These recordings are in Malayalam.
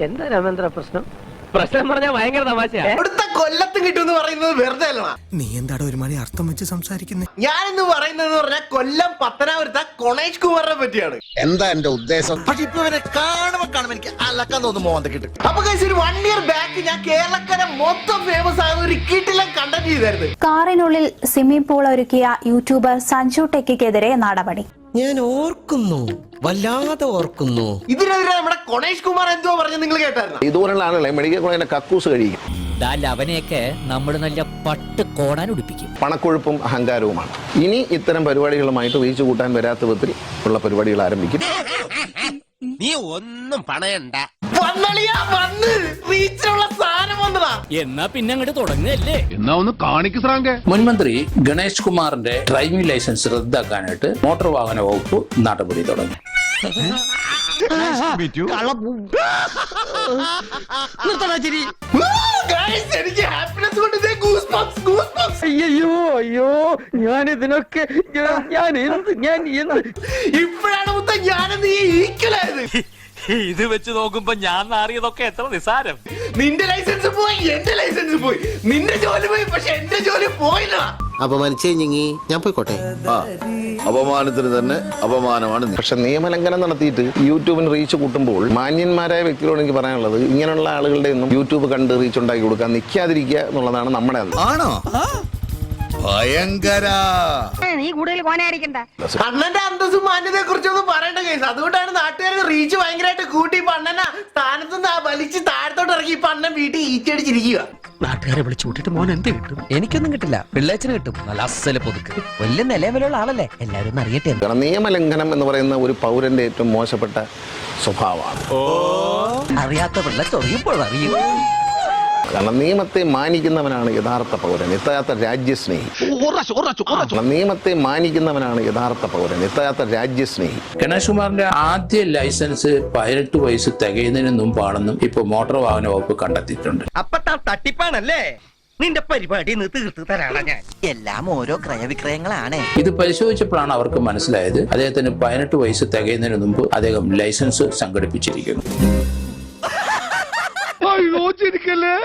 എന്താ രാമേന്ദ്ര പ്രശ്നം? പ്രശ്നം പറഞ്ഞാൽ ഭയങ്കര തമാശയാ. ഇവിടുത്തെ കൊല്ലത്ത് കിട്ടുമെന്ന് പറയുന്നത് വെറുതെ അല്ല. നീ എന്താടാ ഒരു മണി അർത്ഥം വെച്ച് സംസാരിക്കുന്നേ? ഞാനിന്ന് പറയുന്നത് പറഞ്ഞാൽ കൊല്ലം പത്തനാപുരത്തെ കൊണേഷ് കുമാറിനെ പറ്റിയാണ്. എന്താ എന്റെ ഉദ്ദേശം? പക്ഷെ ഇപ്പൊ ഇവരെ കാണുമ്പോ എനിക്ക് അലക്കാൻ തോന്നുന്നു മോന്ത കിട്ടും. അപ്പൊ ഒരു 1 year ബാക്ക് ഞാൻ കേരളക്കര മൊത്തം ഫേമസ് ആയ ഒരു കിട്ടിലും കണ്ടന്റ് ചെയ്തായിരുന്നു. കാറിനുള്ളിൽ സ്വിമ്മിംഗ് പൂൾ ഒരുക്കിയ യൂട്യൂബർ സഞ്ജു ടെക്കിക്കെതിരെ നടപടി. ഞാൻ ഓർക്കുന്നു, വല്ലാതെ ഓർക്കുന്നു. ഇതിനെതിരെ നമ്മുടെ കൊണേഷ് കുമാർ എന്തോ പറഞ്ഞു, നിങ്ങൾ കേട്ടായിരുന്നു? ഇതുപോലുള്ള ആളുകളെ മെഡിക്കൽ കോളേജിന്റെ കക്കൂസ് കഴിയും. അവനെയൊക്കെ നമ്മൾ നല്ല പട്ട് കോടാൻ ഉടിപ്പിക്കും. പണക്കൊഴുപ്പും അഹങ്കാരവുമാണ്. ഇനി ഇത്തരം പരിപാടികളുമായിട്ട് വീഴ്ച കൂട്ടാൻ വരാത്ത വിധത്തിൽ ഉള്ള പരിപാടികൾ ആരംഭിക്കും. നീ ഒന്നും പണയണ്ട. എന്നാ പിന്നെ അങ്ങോട്ട് തുടങ്ങല്ലേ. എന്നാ ഒന്ന് കാണിക്ക് ശ്രാങ്കേ. മുൻമന്ത്രി ഗണേഷ് കുമാറിന്റെ ഡ്രൈവിംഗ് ലൈസൻസ് റദ്ദാക്കാനായിട്ട് മോട്ടോർ വാഹന വകുപ്പ് നടപടി തുടങ്ങി. അയ്യോ ഞാൻ ഇതിനൊക്കെ ഇപ്പോഴാണ് ഞാനെന്ന് ഈക്വലായത്. ഇത് വെച്ച് നോക്കുമ്പോ ഞാൻ മാറിയതൊക്കെ എത്ര നിസാരം. നിന്റെ ലൈസൻസ് പോയി, എന്റെ ലൈസൻസ് പോയി, നിന്റെ ജോലി പോയി, പക്ഷെ എന്റെ ജോലി പോയില്ല. അപമാനിച്ചേ ഞാൻ പോയിക്കോട്ടെ. അപമാനത്തിന് തന്നെ അപമാനമാണ്. പക്ഷെ നിയമലംഘനം നടത്തിയിട്ട് യൂട്യൂബിന് റീച്ച് കൂട്ടുമ്പോൾ മാന്യന്മാരായ വ്യക്തികളോട് എനിക്ക് പറയാനുള്ളത്, ഇങ്ങനെയുള്ള ആളുകളുടെ ഒന്നും യൂട്യൂബ് കണ്ട് റീച്ച് ഉണ്ടാക്കി കൊടുക്കാൻ നിൽക്കാതിരിക്കുക എന്നുള്ളതാണ് നമ്മുടെ. ആണോ? ഭയങ്കര. നീ കൂടുതൽ കോനായിരിക്കണ്ട. അണ്ണന്റെ അന്തസ്സും മാന്യതയെ കുറിച്ചൊന്നും പറയേണ്ട കേസ്. അതുകൊണ്ടാണ് നാട്ടുകാർക്ക് റീച്ച് ഭയങ്കരമായിട്ട് കൂട്ടി ഇപ്പൊ അണ്ണനെ സ്ഥാനത്ത് നിന്ന് വലിച്ച് താഴത്തോട്ട് ഇറക്കി ഇപ്പൊ അണ്ണൻ വീട്ടിൽ ഈച്ചടിച്ചിരിക്കുക. നാട്ടുകാരെ വിളിച്ചു കൂട്ടിട്ട് മോൻ എന്ത് കിട്ടും? എനിക്കൊന്നും കിട്ടില്ല, പിള്ളേച്ചന് കിട്ടും. നല്ല അസല് പൊതുക്ക്, വലിയ നിലവിലുള്ള ആളല്ലേ, എല്ലാവരും ഒന്ന് അറിയട്ടെ. കാരണം നിയമലംഘനം എന്ന് പറയുന്ന ഒരു പൗരന്റെ ഏറ്റവും മോശപ്പെട്ട സ്വഭാവമാണ്. അറിയാത്ത പിള്ള ചൊറിയപ്പോൾ അറിയും. കാരണം നിയമത്തെ മാനിക്കുന്നവനാണ് യഥാർത്ഥ പൗരൻ, യഥാർത്ഥ രാജ്യസ്നേഹി. നിയമത്തെ മാനിക്കുന്നവനാണ് യഥാർത്ഥ പൗരൻ, യഥാർത്ഥ രാജ്യസ്നേഹി. ഗണേഷ് കുമാറിന്റെ ആദ്യ ലൈസൻസ് 18 വയസ്സ് തികയുന്നതിന് മുമ്പാണെന്നും ഇപ്പൊ മോട്ടോർ വാഹന വകുപ്പ് കണ്ടെത്തിയിട്ടുണ്ട്. അപ്പൊ തട്ടിപ്പാണല്ലേ? നിന്റെ പരിപാടി തീർത്ത് തരാണ് ഞാൻ. എല്ലാം ഓരോ ക്രയവിക്രയങ്ങളാണ്. ഇത് പരിശോധിച്ചപ്പോഴാണ് അവർക്ക് മനസ്സിലായത് അദ്ദേഹത്തിന് 18 വയസ്സ് തികയുന്നതിന് മുമ്പ് അദ്ദേഹം ലൈസൻസ് സംഘടിപ്പിച്ചിരിക്കുന്നു. അയ്യോ ചിരിക്കല്ലേ,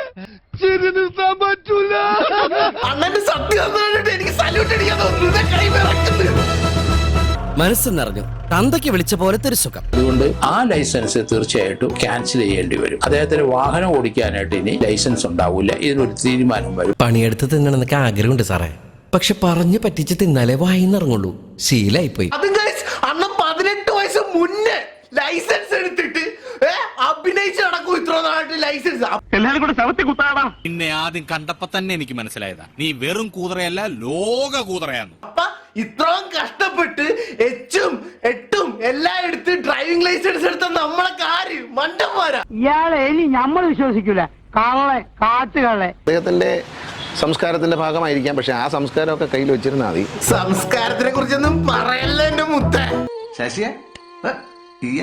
ചിരി നിർത്താൻ പറ്റൂല. അണ്ണന്റെ സത്യം എനിക്ക് സല്യൂട്ട് അടിക്കാൻ തോന്നുന്നു. മനസ്സ് നിറഞ്ഞു, തന്തയ്ക്ക് വിളിച്ച പോലത്തെ ഒരു സുഖം. അതുകൊണ്ട് ആ ലൈസൻസ് തീർച്ചയായിട്ടും ക്യാൻസൽ ചെയ്യേണ്ടി വരും. അദ്ദേഹത്തിന് വാഹനം ഓടിക്കാനായിട്ട് ഇനി ലൈസൻസ് ഉണ്ടാവില്ല. ഇതിനൊരു തീരുമാനം വരും. പണിയെടുത്ത് തിന്നണമെന്നൊക്കെ ആഗ്രഹമുണ്ട് സാറേ, പക്ഷെ പറഞ്ഞു പറ്റിച്ച് തിന്നാലേ വായിന്നിറങ്ങുള്ളൂ. ശീലായിപ്പോയി. അണ്ണൻ 18 വയസ്സ് മുന്നേ ലൈസൻസ് എടുത്തിട്ട് അഭിനയിച്ച് നടക്കും. ഇത്ര നാട്ടിൽ ലൈസൻസ് എല്ലാരും കൂടെ ശവത്തി കുത്താടാ. നിന്നെ ആദ്യം കണ്ടപ്പോ തന്നെ എനിക്ക് മനസ്സിലായതാ, നീ വെറും കൂതറയല്ല, ലോക കൂതറയാണ്. അപ്പൊ ഇത്രയും കഷ്ടപ്പെട്ട് 8 എല്ലാം എടുത്ത് ഡ്രൈവിംഗ് ലൈസൻസ് എടുത്ത നമ്മളെ കാര്യം മണ്ടന്മാരാ. ഇയാളെ ഇനി നമ്മൾ വിശ്വസിക്കൂല. കള്ളെ കാട്ടുകളെ. അദ്ദേഹത്തിന്റെ സംസ്കാരത്തിന്റെ ഭാഗമായിരിക്കാം, പക്ഷെ ആ സംസ്കാരമൊക്കെ കയ്യിൽ വെച്ചിരുന്നാൽ മതി. സംസ്കാരത്തിനെ കുറിച്ചൊന്നും പറയല്ല എന്റെ മുത്ത. ശശിയെ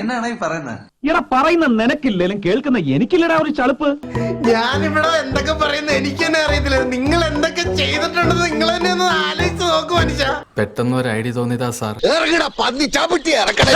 എന്നാണ് ഈ പറയുന്നത്? ഇട പറയുന്ന നിനക്കില്ലേലും കേൾക്കുന്ന എനിക്കില്ലടാ ഒരു ചളുപ്പ്. ഞാനിവിടെ എന്തൊക്കെ പറയുന്നത് എനിക്ക് തന്നെ അറിയത്തില്ല. നിങ്ങൾ എന്തൊക്കെ ചെയ്തിട്ടുണ്ടെന്ന് നിങ്ങൾ തന്നെ ഒന്ന് ആലോചിച്ച് നോക്കു മനുഷ്യ. പെട്ടെന്ന് ഒരു ഐഡിയ തോന്നിയതാ സാർ. ഇറങ്ങടാ പന്നി ചവിട്ടി ഇറക്കണേ.